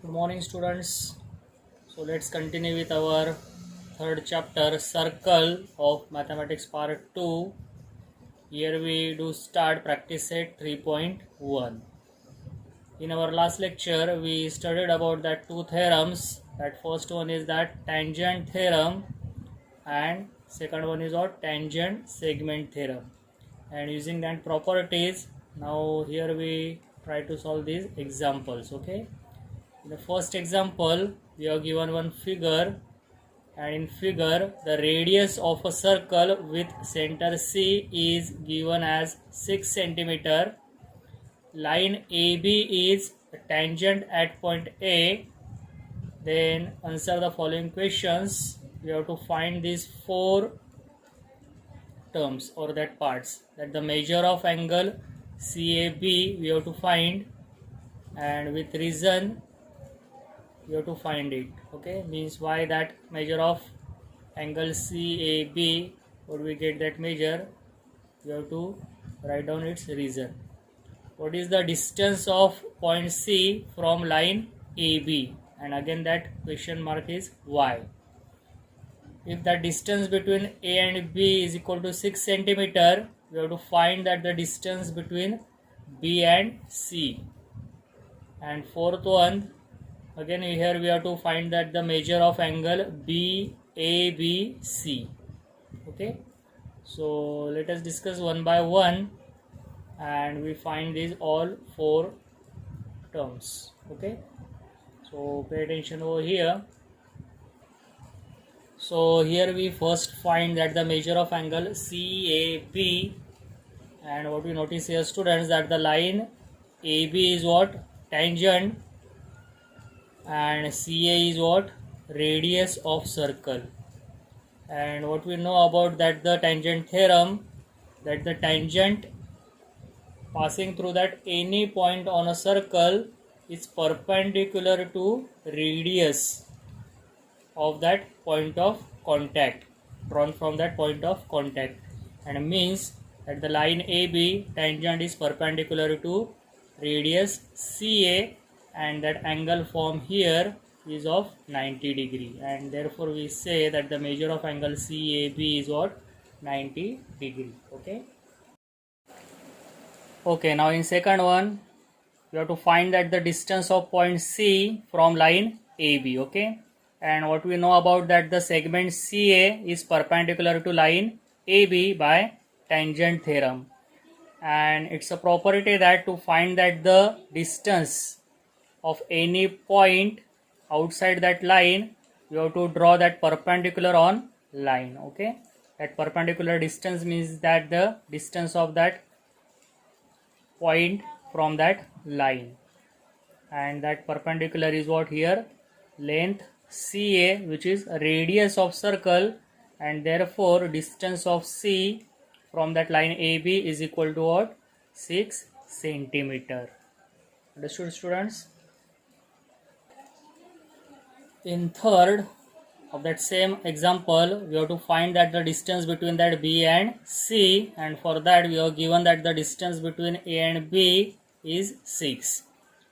Good morning, students. So let's continue with our third chapter, Circle of Mathematics Part 2. Here we do start practice set 3.1. In our last lecture, we studied about that two theorems. That first one is that tangent theorem, and second one is our tangent segment theorem. And using that properties, now here we try to solve these examples. Okay. In the first example, we are given one figure, and in figure the radius of a circle with center C is given as 6 centimeter. Line AB is a tangent at point A. Then answer the following questions. We have to find these four terms or that parts. That the measure of angle CAB we have to find, and with reason you have to find it. Okay, means why that measure of angle CAB, would we get that measure, you have to write down its reason. What is the distance of point C from line AB, and again that question mark is why. If the distance between A and B is equal to 6 centimeter, we have to find that the distance between B and C. And fourth one, again here we have to find that the measure of angle BABC. Okay, so let us discuss one by one, and we find these all four terms. Okay, so pay attention over here. So here we first find that the measure of angle CAB, and what we notice here, students, that the line AB is what, tangent, and CA is what, radius of circle. And what we know about that the tangent theorem, that the tangent passing through that any point on a circle is perpendicular to radius of that point of contact, drawn from that point of contact, and means that the line AB tangent is perpendicular to radius CA, and that angle formed here is of 90 degree, and therefore we say that the measure of angle CAB is what, 90 degree. Okay, now in second one you have to find that the distance of point C from line AB. Okay, and what we know about that the segment CA is perpendicular to line AB by tangent theorem, and it's a property that to find that the distance of any point outside that line, you have to draw that perpendicular on line. Okay, that perpendicular distance means that the distance of that point from that line, and that perpendicular is what here, length CA, which is radius of circle, and therefore distance of C from that line AB is equal to what, 6 centimeter. Understood, students? In third of that same example, we have to find that the distance between that B and C, and for that we have given that the distance between A and B is 6.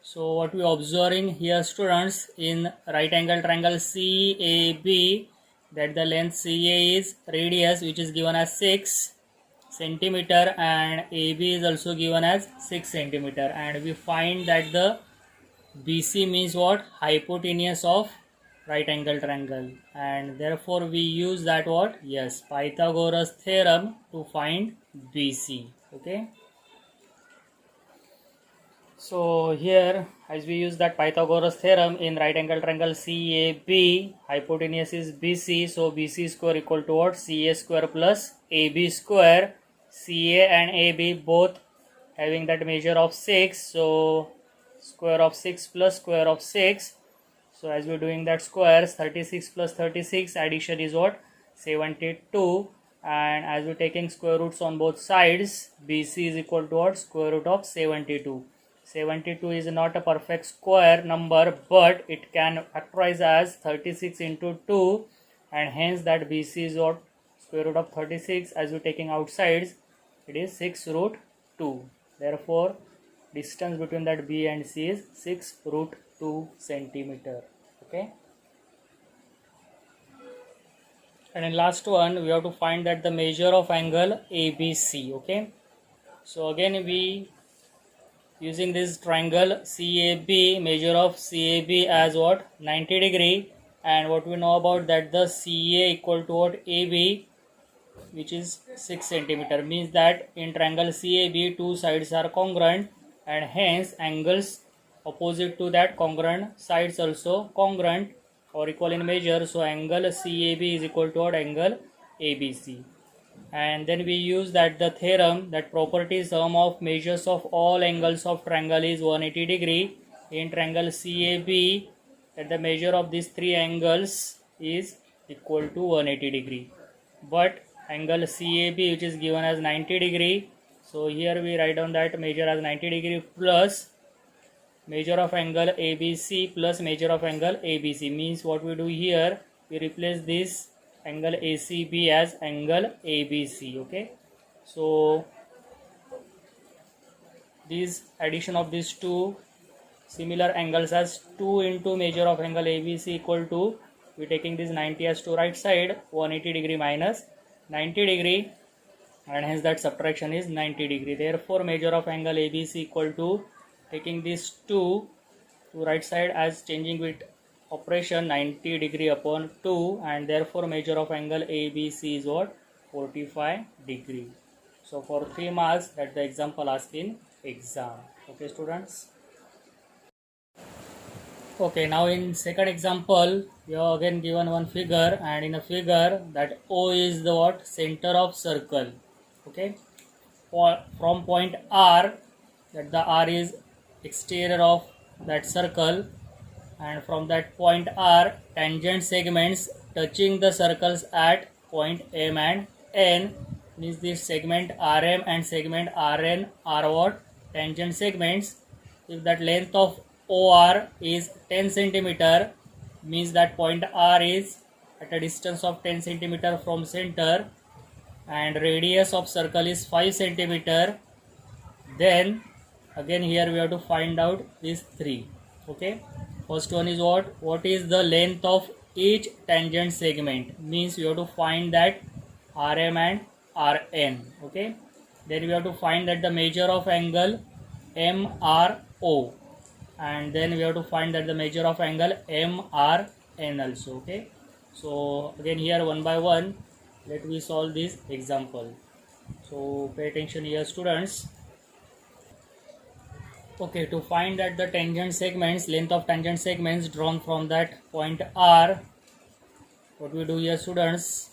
So what we are observing here, students, in right angle triangle CAB, that the length CA is radius, which is given as 6 centimeter, and AB is also given as 6 centimeter, and we find that the BC means what, hypotenuse of right angle triangle, and therefore we use that what, yes, Pythagoras theorem to find BC. Okay, so here as we use that Pythagoras theorem in right angle triangle CAB, hypotenuse is BC, so BC square equal to what, CA square plus AB square. CA and AB both having that measure of 6, so square of 6 plus square of 6. So as we are doing that squares, 36 plus 36 addition is what, 72, and as we are taking square roots on both sides, BC is equal to what, square root of 72. 72 is not a perfect square number, but it can factorize as 36 into 2, and hence that BC is what, square root of 36. As we are taking outsides, it is 6 root 2. Therefore distance between that B and C is 6 root 2 centimeter. Okay. And in last one, we have to find that the measure of angle ABC. Okay. So again, we using this triangle CAB, measure of CAB as what? 90 degree. And what we know about that, the CA equal to what? AB, which is 6 centimeter, means that in triangle CAB two sides are congruent, and hence angles opposite to that congruent sides also congruent or equal in measure. So angle CAB is equal to what? Angle ABC. And then we use that the theorem that property sum of measures of all angles of triangle is 180 degree. In triangle CAB, that the measure of these three angles is equal to 180 degree. But angle CAB, which is given as 90 degree, so here we write down that measure as 90 degree plus measure of angle ABC plus measure of angle ABC, means what we do here, we replace this angle ACB as angle ABC. Okay, so this addition of these two similar angles as 2 into measure of angle ABC equal to, we taking this 90 as to right side, 180 degree minus 90 degree, and hence that subtraction is 90 degree. Therefore measure of angle ABC equal to, taking this 2 to right side as changing with operation, 90 degree upon 2, and therefore measure of angle ABC is what? 45 degree. So for 3 marks, that the example asked in exam. Okay students. Okay, now in second example, we are again given one figure, and in a figure that O is the what? Center of circle. Okay, from point R, that the R is exterior of that circle, and from that point R, tangent segments touching the circles at point M and N, means this segment RM and segment RN are what? Tangent segments. If that length of OR is 10 centimeter, means that point R is at a distance of 10 centimeter from center, and radius of circle is 5 centimeter. Then again here we have to find out these three. Okay, first one is what is the length of each tangent segment, means we have to find that RM and RN. Okay, then we have to find that the measure of angle MRO, and then we have to find that the measure of angle MRN also. Okay, so again here one by one let me solve this example. So pay attention here students. Okay, to find that the tangent segments, length of tangent segments drawn from that point R, what we do here students,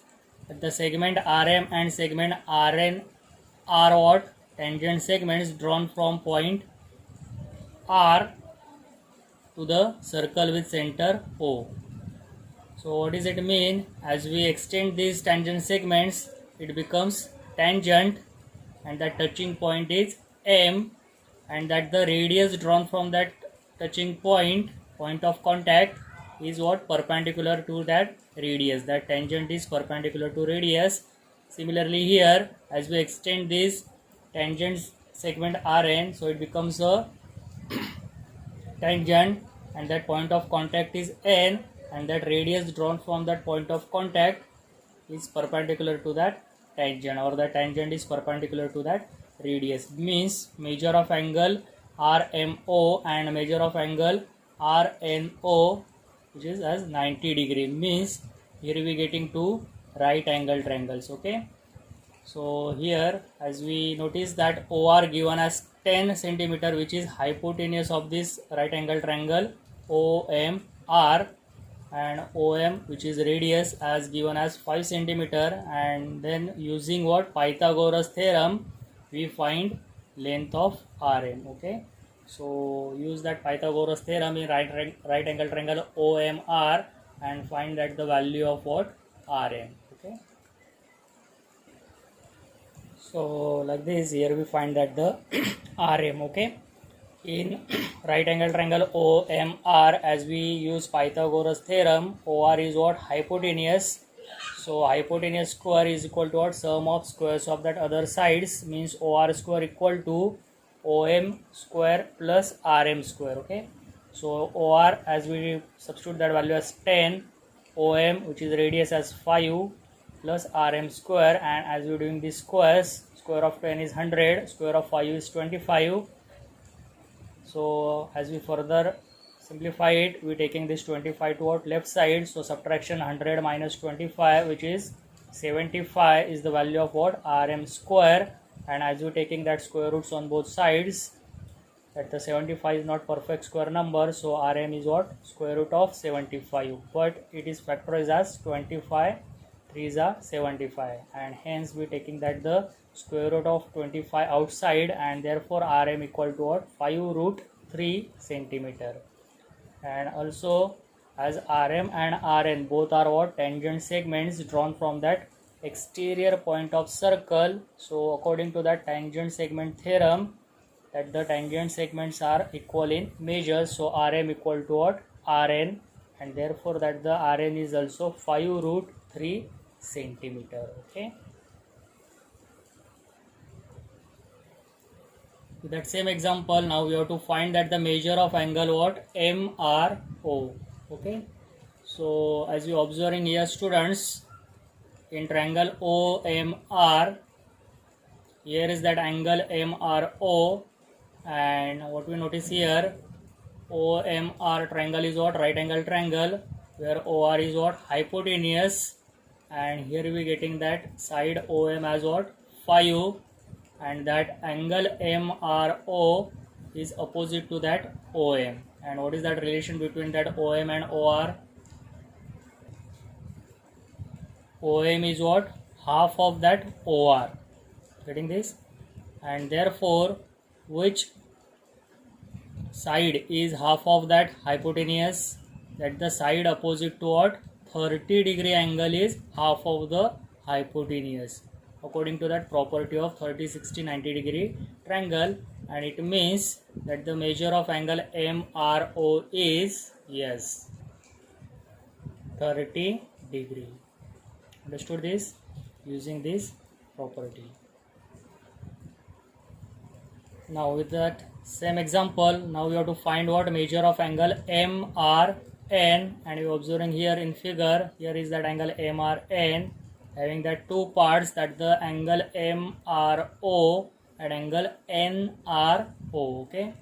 that the segment RM and segment RN are what? Tangent segments drawn from point R to the circle with center O. So what does it mean? As we extend these tangent segments, it becomes tangent, and the touching point is M, and that the radius drawn from that touching point of contact is what? Perpendicular to that radius. That tangent is perpendicular to radius. Similarly here, as we extend this tangent segment RN, so it becomes a tangent, and that point of contact is N, and that radius drawn from that point of contact is perpendicular to that tangent, or the tangent is perpendicular to that radius, means measure of angle RMO and measure of angle RNO, which is as 90 degree, means here we getting two right angle triangles. Okay, so here as we notice that OR given as 10 centimeter, which is hypotenuse of this right angle triangle OMR, and OM, which is radius, as given as 5 centimeter, and then using what? Pythagoras theorem, we find length of RM. Okay, so use that Pythagoras theorem in right angle triangle OMR and find that the value of what? RM. Okay, so like this, here we find that the RM. Okay, in right angle triangle OMR, as we use Pythagoras theorem, OR is what? Hypotenuse. So hypotenuse square is equal to what? Sum of squares of that other sides, means OR square equal to OM square plus RM square. Okay, so OR, as we substitute that value as 10, OM, which is radius, as 5 plus RM square, and as we are doing these squares, square of 10 is 100, square of 5 is 25. So as we further simplify it, we taking this 25 toward left side, so subtraction 100 minus 25, which is 75, is the value of what? RM square. And as you taking that square roots on both sides, that the 75 is not perfect square number, so RM is what? Square root of 75, but it is factorized as 25 3s are 75, and hence we taking that the square root of 25 outside, and therefore RM equal to what? 5 root 3 centimeter. And also, as RM and RN both are what? Tangent segments drawn from that exterior point of circle. So according to that tangent segment theorem, that the tangent segments are equal in measure, so RM equal to what? RN, and therefore that the RN is also 5 root 3 centimeter. Okay, with that same example, now we have to find that the measure of angle what? MRO. Okay, so as you observing here, students, in triangle OMR, here is that angle MRO, and what we notice here, OMR triangle is what? Right angle triangle, where OR is what? Hypotenuse, and here we getting that side OM as what? 5, and that angle MRO is opposite to that OM. And what is that relation between that OM and OR? OM is what? Half of that OR. Getting this? And therefore, which side is half of that hypotenuse? That the side opposite to what? 30 degree angle is half of the hypotenuse, according to that property of 30, 60, 90 degree triangle. And it means that the measure of angle MRO is, yes, 30 degree. Understood this? Using this property. Now with that same example, now we have to find what? Measure of angle MRN, and you are observing here in figure, here is that angle MRN having that two parts, that the angle MRO and angle NRO. Okay,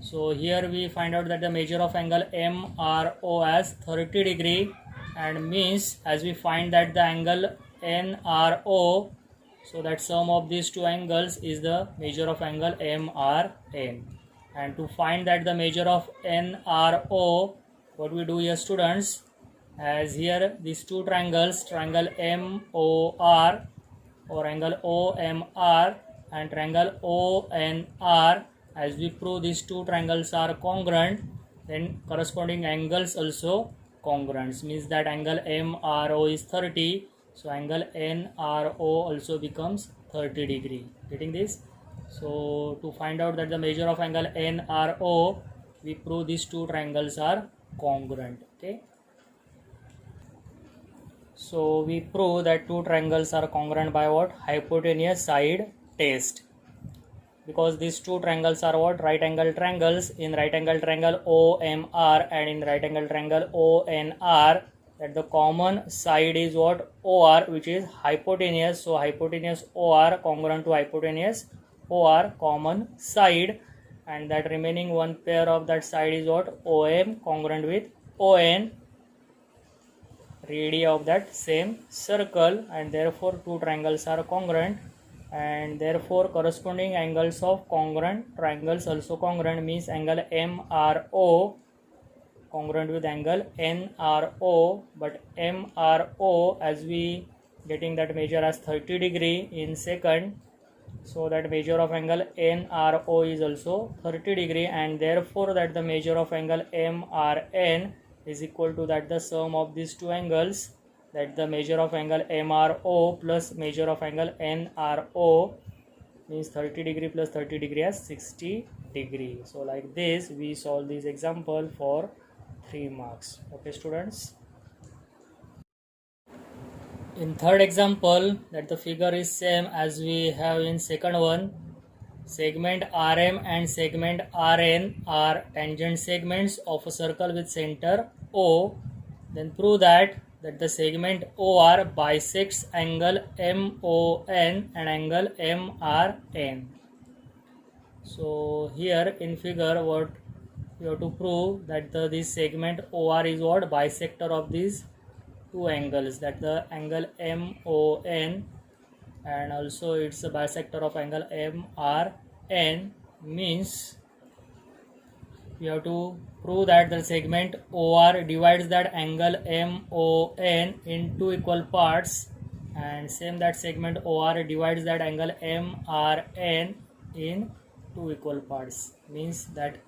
so here we find out that the measure of angle MRO as 30 degree, and means as we find that the angle NRO, so that sum of these two angles is the measure of angle MRN. And to find that the measure of NRO, what we do here, students, as here these two triangles, triangle MOR or angle OMR and triangle ONR, as we prove these two triangles are congruent, then corresponding angles also congruent, means that angle MRO is 30, so angle NRO also becomes 30 degree. Getting this? So to find out that the measure of angle NRO, we prove these two triangles are congruent. Okay, so we prove that two triangles are congruent by what? Hypotenuse side test. Because these two triangles are what? Right angle triangles. In right angle triangle OMR and in right angle triangle ONR, that the common side is what? OR, which is hypotenuse. So hypotenuse OR congruent to hypotenuse OR, common side, and that remaining one pair of that side is what? OM congruent with ON, radii of that same circle, and therefore two triangles are congruent, and therefore corresponding angles of congruent triangles also congruent, means angle MRO congruent with angle NRO, but MRO, as we getting that measure as 30 degree in second, so that measure of angle NRO is also 30 degree, and therefore that the measure of angle MRN is equal to that the sum of these two angles, that the measure of angle MRO plus measure of angle NRO, means 30 degree plus 30 degree as 60 degree. So like this we solve this example for 3 marks. Okay, students. In third example, that the figure is same as we have in second one, segment RM and segment RN are tangent segments of a circle with center O, then prove that the segment OR bisects angle MON and angle MRN. So here in figure what you have to prove that this segment OR is what? Bisector of these two angles, that the angle MON and also it's a bisector of angle MRN. Means you have to prove that the segment OR divides that angle MON in two equal parts, and same that segment OR divides that angle MRN in two equal parts. Means that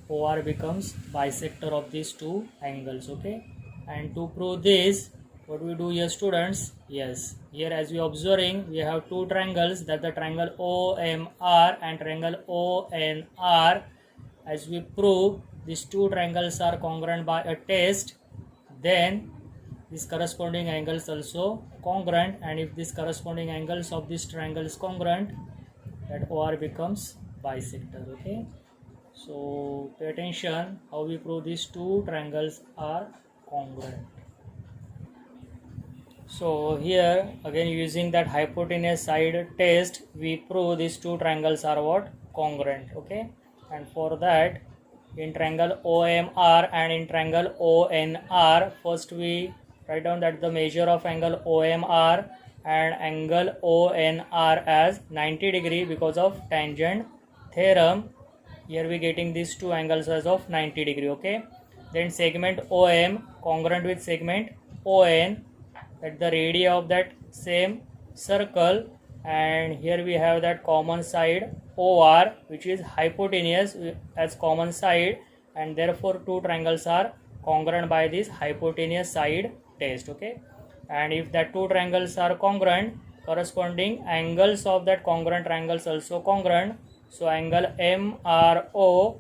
OR becomes bisector of these two angles. Okay, and to prove this, what we do here, students? Yes, here as we observing, we have two triangles, that the triangle OMR and triangle ONR. As we prove these two triangles are congruent by a test, then these corresponding angles also congruent, and if this corresponding angles of this triangle is congruent, that OR becomes bisector. Okay, so pay attention how we prove these two triangles are congruent. So here again, using that hypotenuse side test, we prove these two triangles are what? Congruent. Okay, and for that, in triangle OMR and in triangle ONR, first we write down that the measure of angle OMR and angle ONR as 90 degree because of tangent theorem. Here we getting these two angles as of 90 degree. Okay, then segment OM congruent with segment ON, at the radii of that same circle, and here we have that common side OR, which is hypotenuse as common side, and therefore two triangles are congruent by this hypotenuse side test. Okay, and if that two triangles are congruent, corresponding angles of that congruent triangles also congruent. So angle MRO,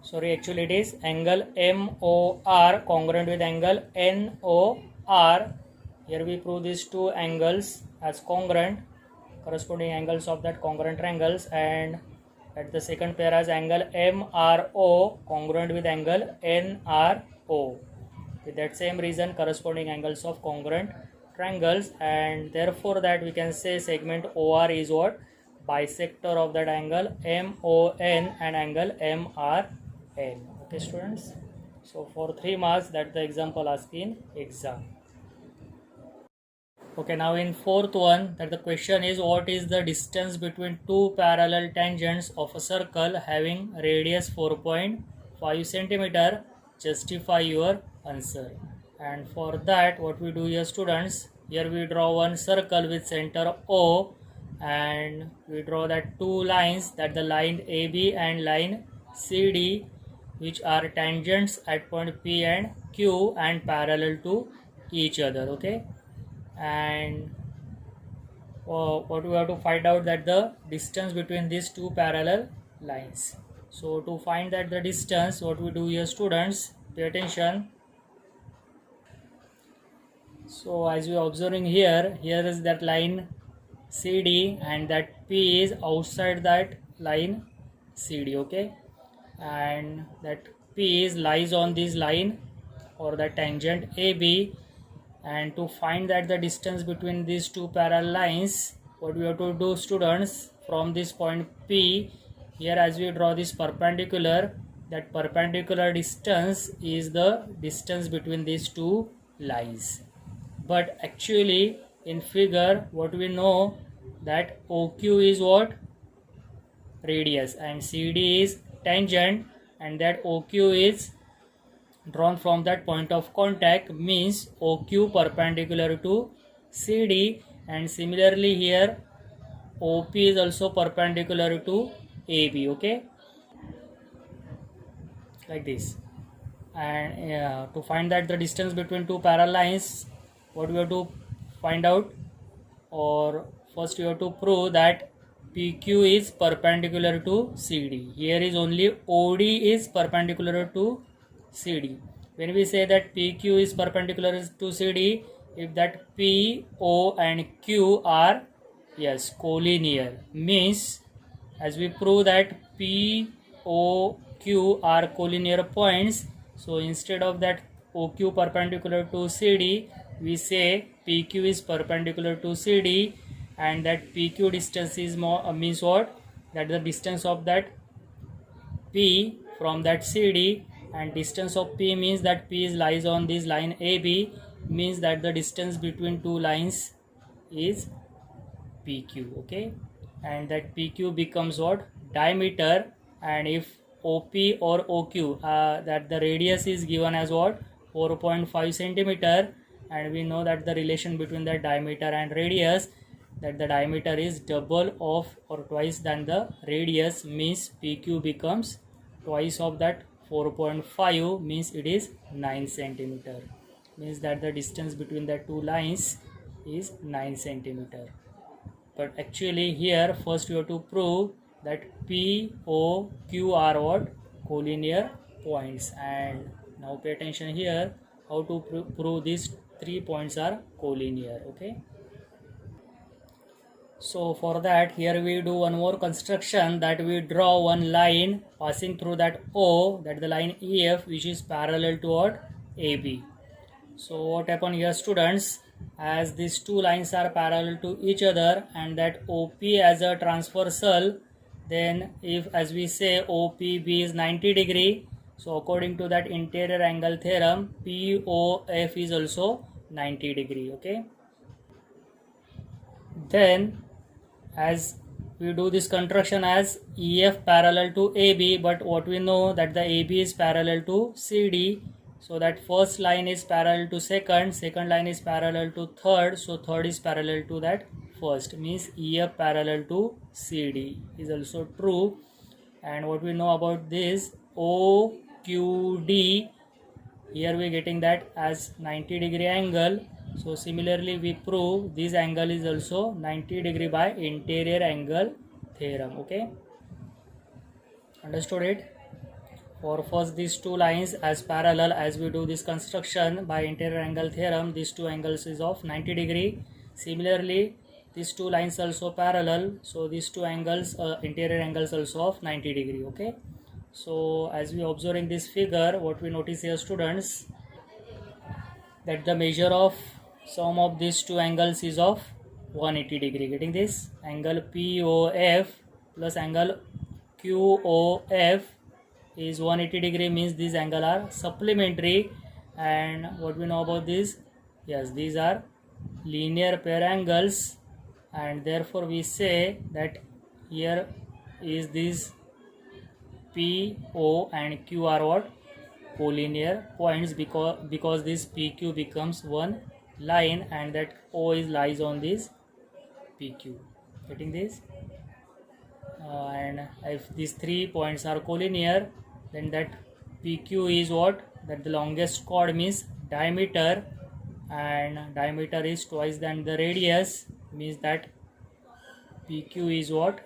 sorry, actually it is angle MOR congruent with angle NOR. Here we prove these two angles as congruent, corresponding angles of that congruent triangles, and at the second pair as angle MRO congruent with angle NRO. With that same reason, corresponding angles of congruent triangles, and therefore that we can say segment OR is what? Bisector of that angle MON and angle MRN. Okay, students. So for 3 marks, that the example asked in exam. Okay, now in fourth one, that the question is, what is the distance between two parallel tangents of a circle having radius 4.5 centimeter? Justify your answer. And for that, what we do here, students, here we draw one circle with center O, and we draw that two lines, that the line AB and line CD, which are tangents at point P and Q and parallel to each other. Okay, and what we have to find out, that the distance between these two parallel lines. So to find that the distance, what we do here, students, pay attention. So as we are observing here, here is that line CD, and that P is outside that line CD. Okay, and that P is lies on this line or the tangent AB, and to find that the distance between these two parallel lines, what we have to do, students, from this point P, here as we draw this perpendicular, that perpendicular distance is the distance between these two lines. But actually in figure, what we know, that OQ is what? Radius, and CD is tangent, and that OQ is drawn from that point of contact, means OQ perpendicular to CD, and similarly here OP is also perpendicular to AB. Okay, like this. And to find that the distance between two parallel lines, what we have to find out, or first you have to prove that PQ is perpendicular to CD. Here is only OD is perpendicular to CD. When we say that PQ is perpendicular to CD, if that P, O and Q are Yes, collinear means, as we prove that P, O, Q are collinear points. So instead of that OQ perpendicular to CD, we say PQ is perpendicular to CD, and that PQ distance is more means what? That the distance of that P from that CD, and distance of P means that P is lies on this line AB, means that the distance between two lines is PQ. Okay, and that PQ becomes what? Diameter. And if OP or OQ, that the radius is given as what? 4.5 centimeter, and we know that the relation between the diameter and radius, that the diameter is double of or twice than the radius, means PQ becomes twice of that 4.5, means it is 9 centimeter, means that the distance between the two lines is 9 centimeter. But actually here first you have to prove that P, O, Q are what? Collinear points. And now pay attention here how to prove these 3 points are collinear. Okay, so for that, here we do one more construction, that we draw one line passing through that O, that the line EF, which is parallel to what? AB. So what happened here, students, as these two lines are parallel to each other and that OP as a transversal, then if, as we say, OPB is 90 degree, so according to that interior angle theorem, POF is also 90 degree. Okay, then as we do this construction as EF parallel to AB, but what we know that the AB is parallel to CD, so that first line is parallel to second, second line is parallel to third, so third is parallel to that first, means EF parallel to CD is also true. And what we know about this OQD, here we are getting that as 90 degree angle. So similarly we prove this angle is also 90 degree by interior angle theorem. Okay, understood it? For first these two lines as parallel, as we do this construction by interior angle theorem, these two angles is of 90 degree. Similarly these two lines also parallel, so these two angles interior angles also of 90 degree. Okay, so as we observing this figure, what we notice here, students, that the measure of sum of these two angles is of 180 degree. Getting this? Angle POF plus angle QOF is 180 degree, means these angles are supplementary. And what we know about this? Yes, these are linear pair angles, and therefore we say that here is this P, O and Q are what? Collinear points, because this PQ becomes one line and that O is lies on this PQ. Getting this? And if these 3 points are collinear, then that PQ is what? That the longest chord, means diameter, and diameter is twice than the radius, means that PQ is what?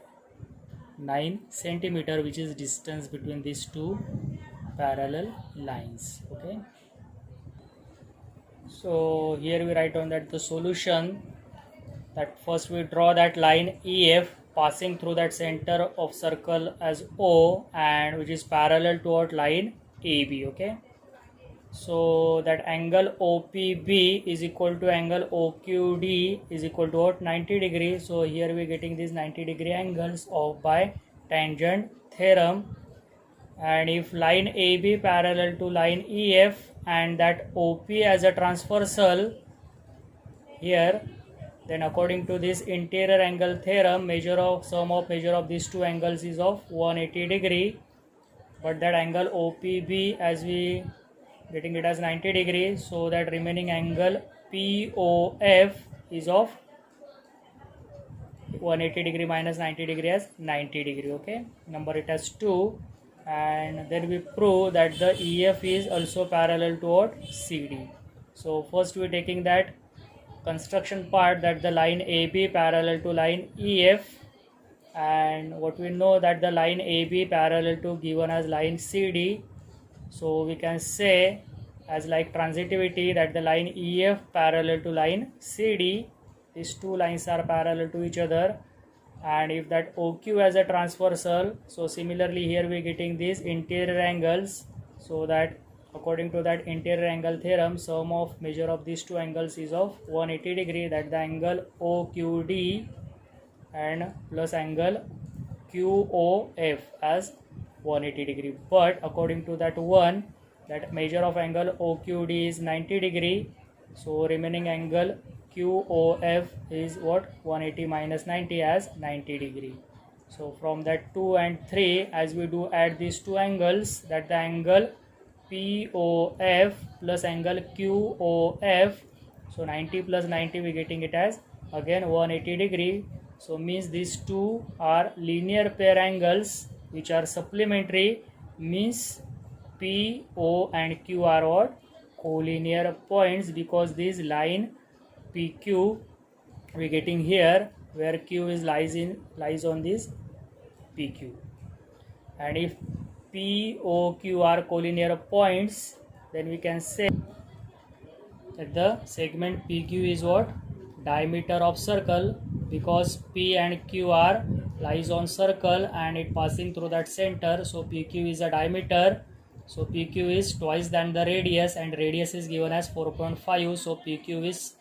9 centimeter, which is distance between these two parallel lines. Okay, so here we write on that the solution, that first we draw that line EF passing through that center of circle as O, and which is parallel toward line AB. Okay, so that angle OPB is equal to angle OQD is equal to what? 90 degree. So here we are getting these 90 degree angles of by tangent theorem. And if line AB parallel to line EF and that OP as a transversal here, then according to this interior angle theorem, sum of measure of these two angles is of 180 degree, but that angle OPB as we getting it as 90 degree, so that remaining angle POF is of 180 degree minus 90 degree as 90 degree. Okay, number it as 2. And then we prove that the EF is also parallel toward CD. So first we are taking that construction part, that the line AB parallel to line EF, and what we know that the line AB parallel to given as line CD, so we can say as like transitivity that the line EF parallel to line CD these two lines are parallel to each other, and if that OQ has a transversal, so similarly here we are getting these interior angles, so that according to that interior angle theorem, sum of measure of these two angles is of 180 degree, that the angle OQD and plus angle QOF as 180 degree. But according to that one, that measure of angle OQD is 90 degree, so remaining angle QOF is what, 180 minus 90 as 90 degree. So from that 2 and 3, as we do add these two angles, that the angle POF plus angle QOF, so 90 plus 90 we getting it as again 180 degree. So means these two are linear pair angles which are supplementary, means P, O and Q are what, collinear points, because this line PQ we getting here, where Q is lies on this PQ. And if P, O, Q are collinear points, then we can say that the segment PQ is what, diameter of circle, because P and Q are lies on circle and it passing through that center, so PQ is a diameter. So PQ is twice than the radius, and radius is given as 4.5, so PQ is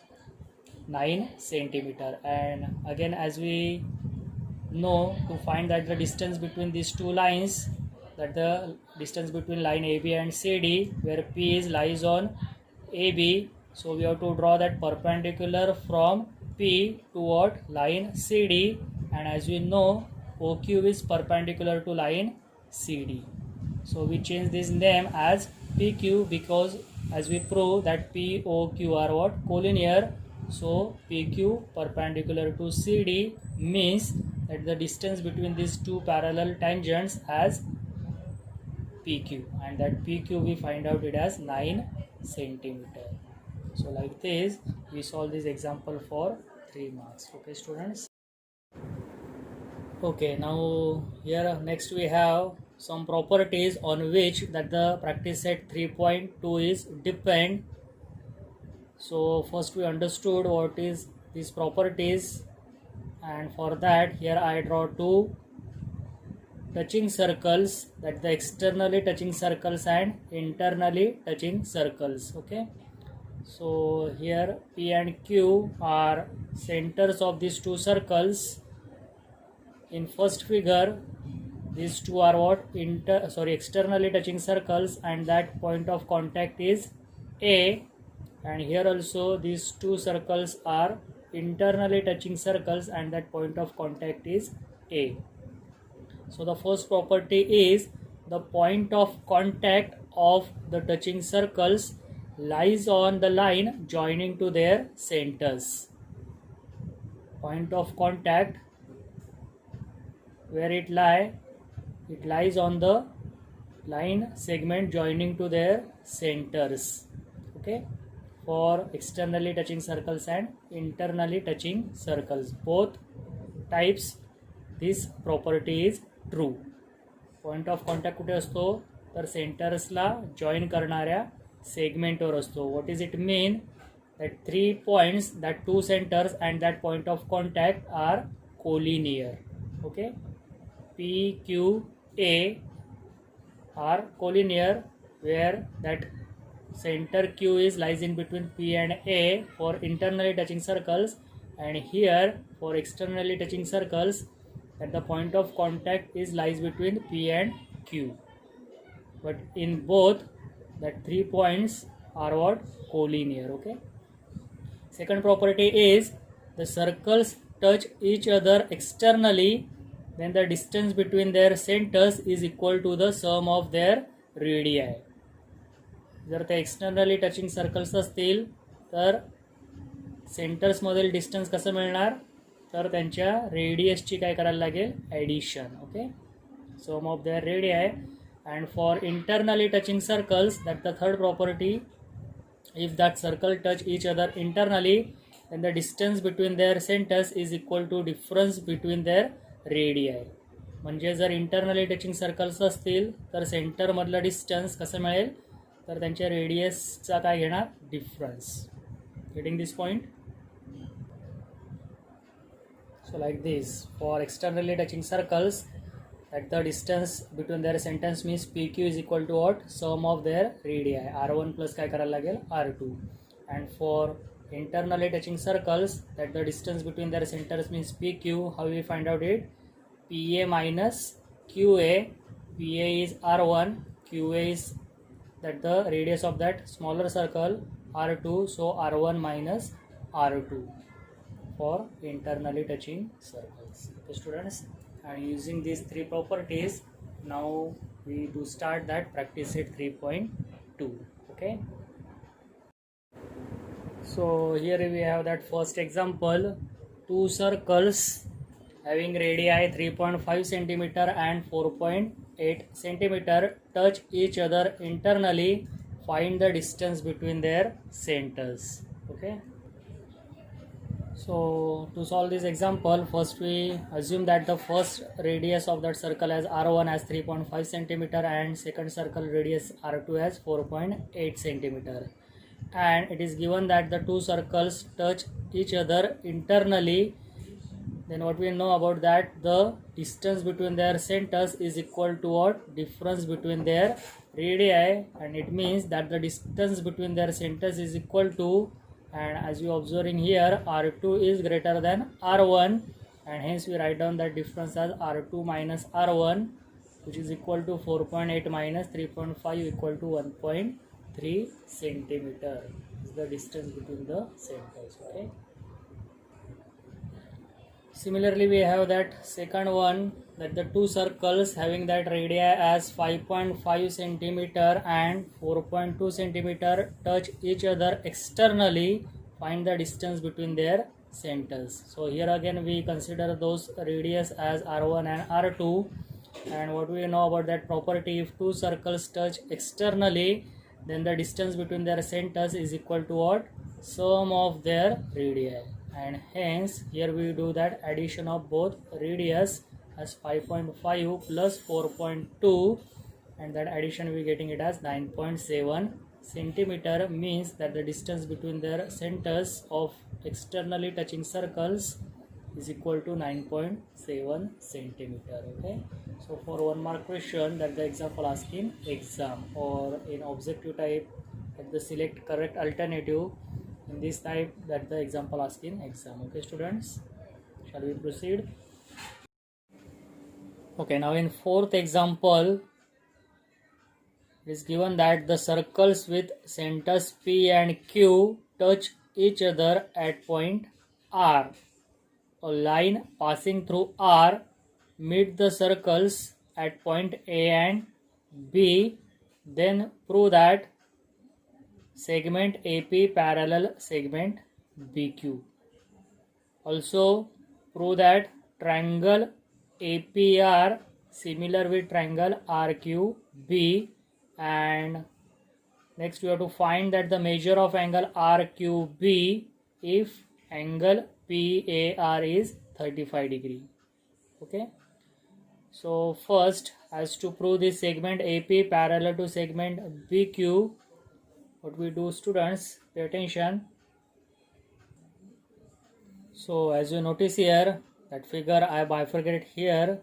9 centimeter. And again, as we know, to find that the distance between these two lines, that the distance between line AB and CD, where P is lies on AB, so we have to draw that perpendicular from P to what, line CD, and as we know OQ is perpendicular to line CD, so we change this name as PQ, because as we prove that POQ are what, collinear, so PQ perpendicular to CD means that the distance between these two parallel tangents as PQ, and that PQ we find out it as 9 centimeter. So like this we solve this example for 3 marks. Okay students. Okay, now here next we have some properties on which that the practice set 3.2 is depend. So first we understood what is these properties, and for that here I draw two touching circles, that the externally touching circles and internally touching circles. Okay, so here P and Q are centers of these two circles. In first figure, these two are what, externally touching circles, and that point of contact is A. And here also these two circles are internally touching circles, and that point of contact is A. So the first property is the point of contact of the touching circles lies on the line joining to their centers. Point of contact, where it lies on the line segment joining to their centers. Okay, for externally touching circles and internally touching circles, both types this property is true. Point of contact कुठे असतो, तर सेंटर्सला join करणाऱ्या सेगमेंटवर असतो. What is it mean, that 3 points, that 2 centers and that point of contact are collinear. Okay, P, Q, A are collinear, where that center Q is lies in between P and A for internally touching circles, and here for externally touching circles that the point of contact is lies between P and Q. But in both that 3 points are what, collinear. Okay. Second property is the circles touch each other externally, then the distance between their centers is equal to the sum of their radii. जर ते externally touching circles असतील तर centres मधील distance कसं मिळणार, तर त्यांच्या रेडियसची काय करायला लागेल, addition. Okay, sum of their radii. And for internally touching circles, that the third property, if that circle touch each other internally, then the distance between their centers is equal to difference between their radii. म्हणजे जर internally touching circles असतील तर centre मधलं distance कसं मिळेल, तर त्यांच्या रेडियसचा काय घेणार, difference. Getting this point. So like this, for externally touching circles, that the distance between their centers means PQ is equal to what? Sum of their radii. R1 plus काय करायला लागेल? R2. And for internally touching circles, that the distance between their centers means PQ. How we find out it? PA minus QA. PA is R1, QA is that the radius of that smaller circle R2, so R1 minus R2 for internally touching circles. Okay, students, and using these three properties, now we do start that practice set 3.2. okay, so here we have that first example. Two circles having radii 3.5 centimeter and 4.8 centimeter touch each other internally. Find the distance between their centers. Okay, so to solve this example, first we assume that the first radius of that circle as R1 as 3.5 centimeter and second circle radius R2 as 4.8 centimeter, and it is given that the two circles touch each other internally. Then what we know about that, the distance between their centers is equal to what? Difference between their radii, and it means that the distance between their centers is equal to, and as you observing here, R2 is greater than R1, and hence we write down that difference as R2 minus R1, which is equal to 4.8 minus 3.5 equal to 1.3 centimeter is the distance between the centers. Okay, similarly we have that second one, that the two circles having that radii as 5.5 centimeter and 4.2 centimeter touch each other externally. Find the distance between their centers. So here again we consider those radius as R1 and R2, and what we know about that property, if two circles touch externally, then the distance between their centers is equal to what? Sum of their radii, and hence here we do that addition of both radius as 5.5 plus 4.2, and that addition we getting it as 9.7 centimeter, means that the distance between their centers of externally touching circles is equal to 9.7 centimeter. Okay, so for 1 mark question, that the example asking exam, or in objective type, that the select correct alternative. In this type, that the example asking exam. Okay, students, shall we proceed? Okay, now in fourth example, it is given that the circles with centers P and Q touch each other at point R. A line passing through R meet the circles at point A and B. Then prove that segment AP parallel segment BQ. Also prove that triangle APR similar with triangle RQB, and next we have to find that the measure of angle RQB if angle PAR is 35 degree. Okay, so first, as to prove this segment AP parallel to segment BQ, what we do, students, pay attention. So as you notice here, that figure I bifurcated here,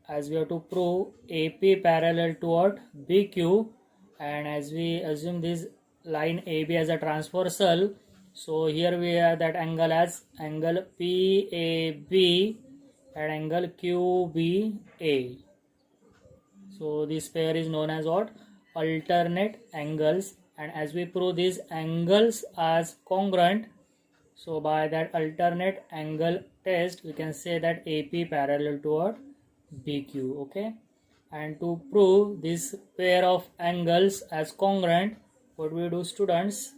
as we have to prove AP parallel to what? BQ, and as we assume this line AB as a transversal, so here we have that angle as angle PAB and angle QBA. So this pair is known as what? Alternate angles, and as we prove these angles as congruent, so by that alternate angle test we can say that AP parallel to what? BQ. Okay, and to prove this pair of angles as congruent, what we do, students,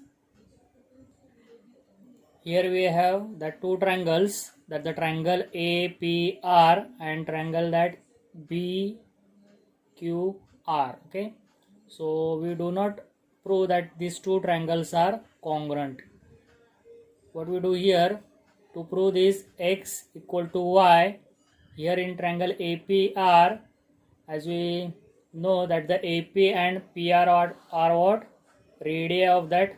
here we have the two triangles, that the triangle APR and triangle that BQR. Okay, so we do not prove that these two triangles are congruent. What we do here, to prove this x equal to y, here in triangle APR, as we know that the AP and PR are what? Radii of that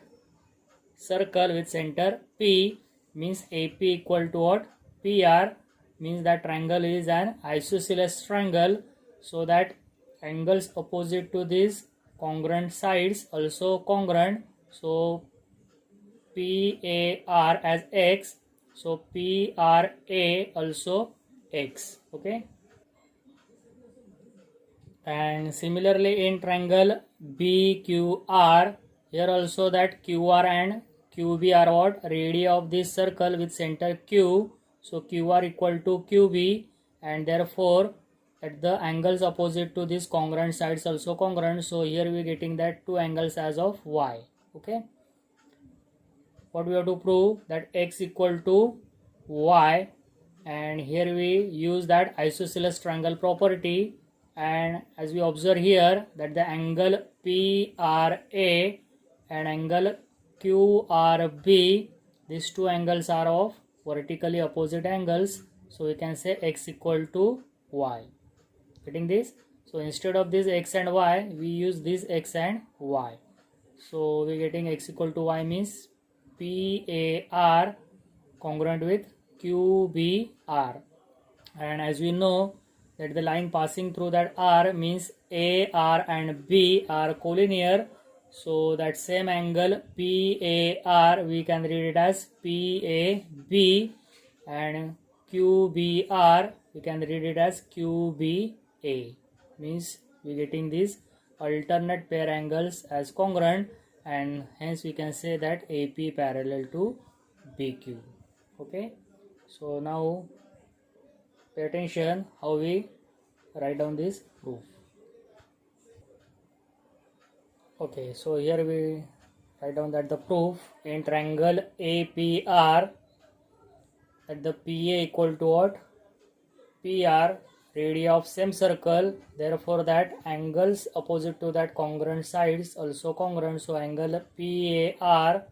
circle with center P, means AP equal to what? PR, means that triangle is an isosceles triangle, so that angles opposite to these congruent sides also congruent. So PAR as x, so PRA also x. Okay. And similarly in triangle BQR, here also that QR and QB are what? Radii of this circle with center Q. So QR equal to QB, and therefore at the angles opposite to this congruent sides also congruent. So here we are getting that two angles as of Y. Okay. What we have to prove? That x equal to y, and here we use that isosceles triangle property, and as we observe here that the angle PRA and angle QRB, these two angles are of vertically opposite angles, so we can say x equal to y. Getting this? So instead of this x and y, we use this x and y. So we getting x equal to y means PAR congruent with QBR, and as we know that the line passing through that R means AR and B are collinear, so that same angle PAR we can read it as PAB, and QBR we can read it as QBA, means we getting these alternate pair angles as congruent, and hence we can say that AP parallel to BQ. Okay, so now pay attention how we write down this proof. Okay, so here we write down that the proof in triangle APR, that the PA equal to what? PR, radii of same circle, therefore that angles opposite to that congruent sides also congruent, so angle PAR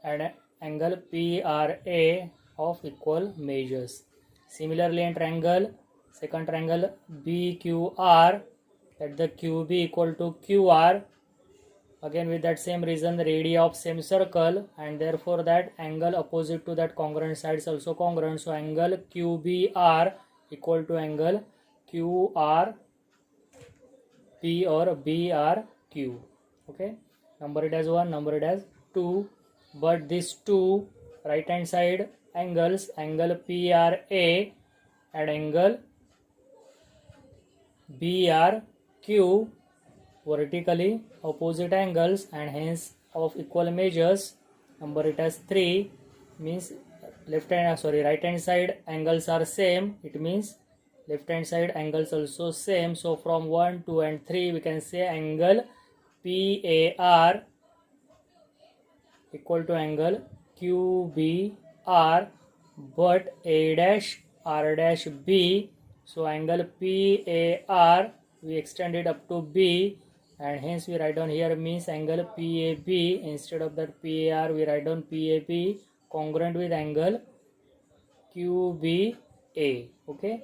and angle PRA of equal measures. Similarly in triangle, second triangle BQR, that the QB equal to QR, again with that same reason, the radii of same circle, and therefore that angle opposite to that congruent sides also congruent, so angle QBR equal to angle QRP or BRQ. Okay, number it as 1, number it as 2, but these two right hand side angles, angle PRA and angle BRQ, vertically opposite angles and hence of equal measures. Number it as 3, means right hand side angles are same, it means left hand side angles also same. So from 1, 2 and 3 we can say angle PAR equal to angle QBR, but A dash R dash B, so angle PAR we extend it up to B, and hence we write down here means angle PAB, instead of that PAR we write down PAB congruent with angle QBA. Okay,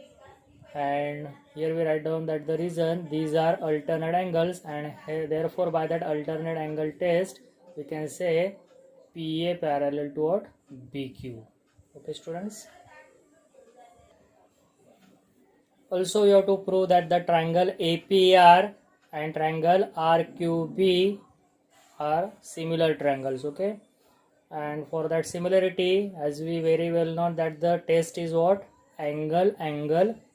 and here we write down that the reason these are alternate angles, and therefore by that alternate angle test we can say PA parallel to what? BQ. Okay students, also you have to prove that the triangle APR and triangle RQB are similar triangles. Okay, and for that similarity, as we very well know that the test is what? Angle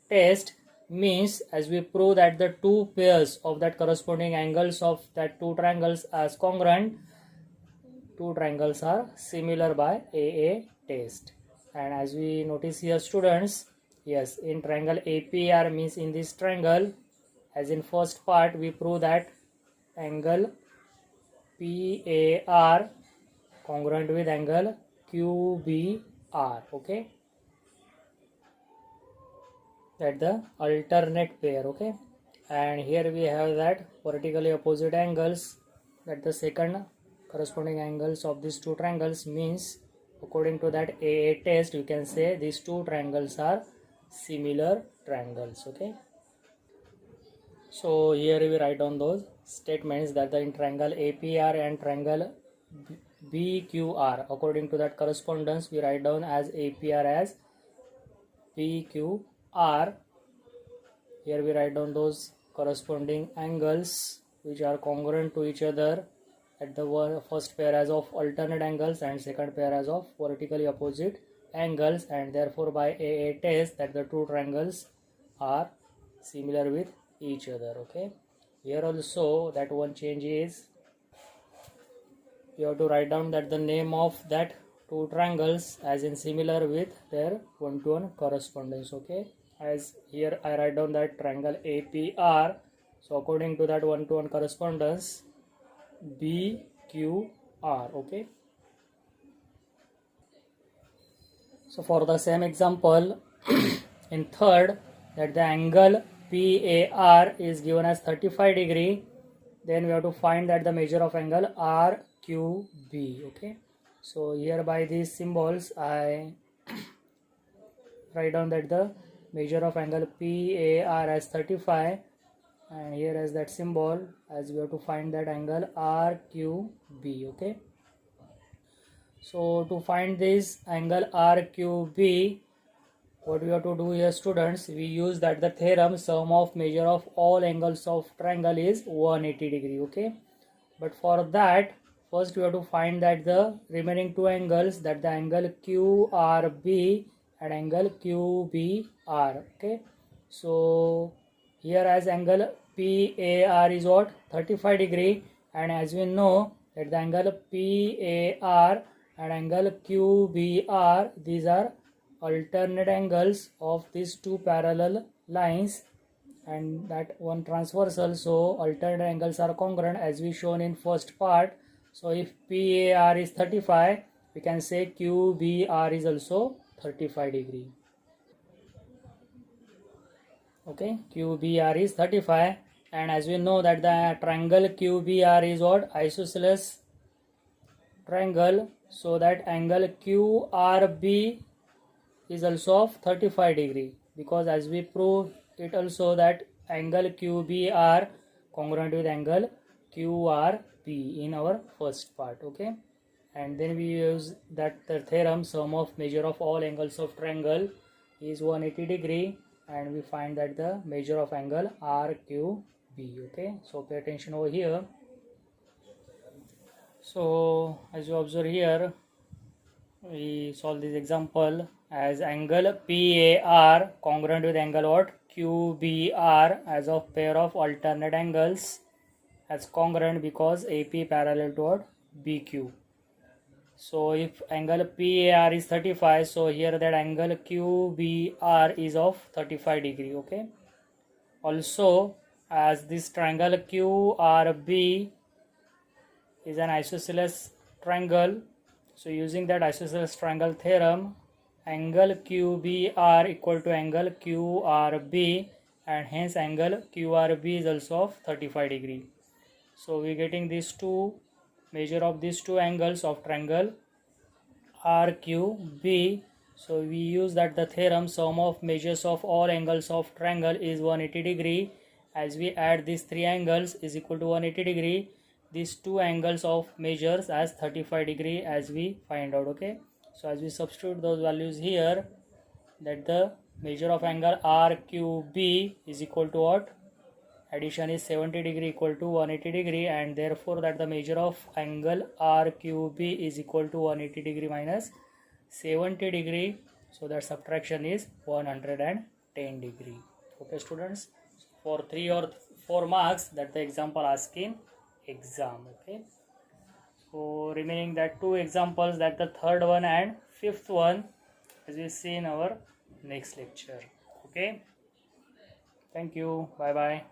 test, means as we prove that the two pairs of that corresponding angles of that two triangles as congruent, two triangles are similar by AA test. And as we notice here students, yes, in triangle APR means in this triangle, as in first part we prove that angle PAR congruent with angle QBR. Okay, that the alternate pair. Okay, and here we have that vertically opposite angles, that the second corresponding angles of these two triangles, means according to that AA test you can say these two triangles are similar triangles. Okay, so here we write down those statements that the in triangle APR and triangle BQR, according to that correspondence we write down as APR as PQR. Here we write down those corresponding angles which are congruent to each other at the first pair as of alternate angles and second pair as of vertically opposite angles, and therefore by AA test that the two triangles are similar with each other. Okay, here also that one change is you have to write down that the name of that two triangles as in similar with their one-to-one correspondence. Okay, as here I write down that triangle APR, so according to that one-to-one correspondence BQR. Okay, so for the same example in third, that the angle PAR is given as 35 degree, then we have to find that the measure of angle RQB. Okay, so here by these symbols I write down that the measure of angle PAR as 35, and here as that symbol as we have to find that angle RQB. Okay, so to find this angle RQB, what we have to do here, students, we use that the theorem sum of measure of all angles of triangle is 180 degree. Okay, but for that first we have to find that the remaining two angles, that the angle QRB and angle QBR. Okay, so here as angle PAR is what, 35 degree, and as we know that the angle PAR and angle QBR, these are alternate angles of these two parallel lines, and that one transversal, so alternate angles are congruent as we shown in first part. So if PAR is 35, we can say QBR is also 35 degree. Okay, QBR is 35, and as we know that the triangle QBR is what, isosceles triangle, so that angle QRB is also of 35 degree, because as we prove it also that angle QBR congruent with angle QRB in our first part. Okay, and then we use that the theorem sum of measure of all angles of triangle is 180 degree, and we find that the measure of angle RQB. Okay, so pay attention over here. So as you observe here, we solve this example as angle PAR congruent with angle what, QBR, as of pair of alternate angles as congruent because AP parallel to what, BQ. So if angle PAR is 35, so here that angle QBR is of 35 degree. Okay, also as this triangle QRB is an isosceles triangle, so using that isosceles triangle theorem, angle QBR equal to angle QRB, and hence angle QRB is also of 35 degree. So we getting these two measure of these two angles of triangle RQB. So we use that the theorem sum of measures of all angles of triangle is 180 degree. As we add these three angles is equal to 180 degree, these two angles of measures as 35 degree as we find out. Okay, so as we substitute those values here, that the measure of angle RQB is equal to what, addition is 70 degree equal to 180 degree, and therefore that the measure of angle RQB is equal to 180 degree minus 70 degree, so that subtraction is 110 degree. Okay students, for 3 or 4 marks that the example asking exam. Okay, so remaining that 2 examples, that the third one and fifth one, as we see in our next lecture. Okay, thank you, bye bye.